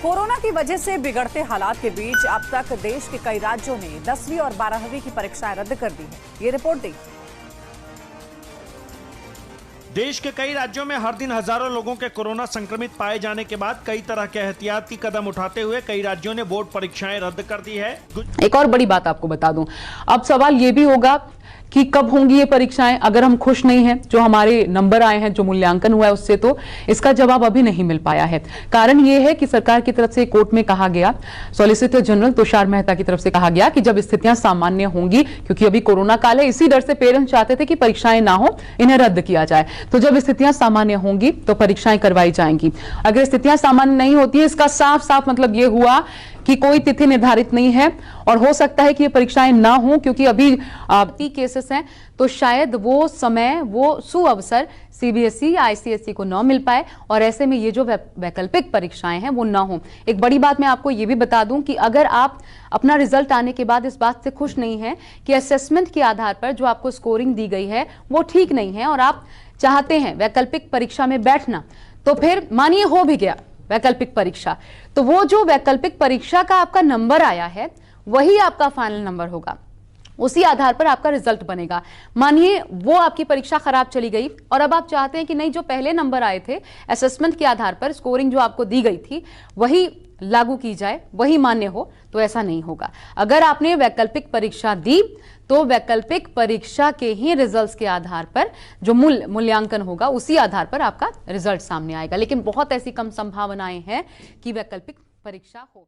Corona की वजह से बिगड़ते हालात के बीच अब तक देश के कई राज्यों ने 10वीं और 12वीं की परीक्षाएं रद्द कर दी है। ये रिपोर्ट देखिए। देश के कई राज्यों में हर दिन हजारों लोगों के कोरोना संक्रमित पाए जाने के बाद कई तरह के एहतियाती कदम उठाते हुए कई राज्यों ने बोर्ड परीक्षाएं रद्द कर दी है। एक और बड़ी बात आपको बता दूं, अब सवाल ये भी होगा कि कब होंगी ये परीक्षाएं। अगर हम खुश नहीं हैं, जो हमारे नंबर आए हैं, जो मूल्यांकन हुआ है उससे, तो इसका जवाब अभी नहीं मिल पाया है। कारण ये है कि सरकार की तरफ से कोर्ट में कहा गया, सॉलिसिटर जनरल तुषार मेहता की तरफ से कहा गया कि जब स्थितियां सामान्य होंगी, क्योंकि अभी कोरोना काल है, इसी डर से पेरेंट्स चाहते थे कि परीक्षाएं ना हो, इन्हें रद्द किया जाए। तो जब स्थितियां सामान्य होंगी तो परीक्षाएं करवाई जाएंगी। अगर स्थितियां सामान्य नहीं होती है, इसका साफ साफ मतलब ये हुआ कि कोई तिथि निर्धारित नहीं है और हो सकता है कि ये परीक्षाएं ना हो, क्योंकि अभी केसेस हैं, तो शायद वो समय, वो सुअवसर सीबीएसई या आईसीएसई को ना मिल पाए और ऐसे में ये जो वैकल्पिक परीक्षाएं हैं वो ना हो। एक बड़ी बात मैं आपको ये भी बता दूं कि अगर आप अपना रिजल्ट आने के बाद इस बात से खुश नहीं है कि असेसमेंट के आधार पर जो आपको स्कोरिंग दी गई है वो ठीक नहीं है और आप चाहते हैं वैकल्पिक परीक्षा में बैठना, तो फिर मानिए हो भी गया वैकल्पिक परीक्षा, तो वो जो वैकल्पिक परीक्षा का आपका नंबर आया है वही आपका फाइनल नंबर होगा, उसी आधार पर आपका रिजल्ट बनेगा। मानिए वो आपकी परीक्षा खराब चली गई और अब आप चाहते हैं कि नहीं, जो पहले नंबर आए थे असेसमेंट के आधार पर, स्कोरिंग जो आपको दी गई थी वही लागू की जाए, वही मान्य हो, तो ऐसा नहीं होगा। अगर आपने वैकल्पिक परीक्षा दी तो वैकल्पिक परीक्षा के ही रिजल्ट्स के आधार पर जो मूल्यांकन होगा उसी आधार पर आपका रिजल्ट सामने आएगा। लेकिन बहुत ऐसी कम संभावनाएं हैं कि वैकल्पिक परीक्षा हो।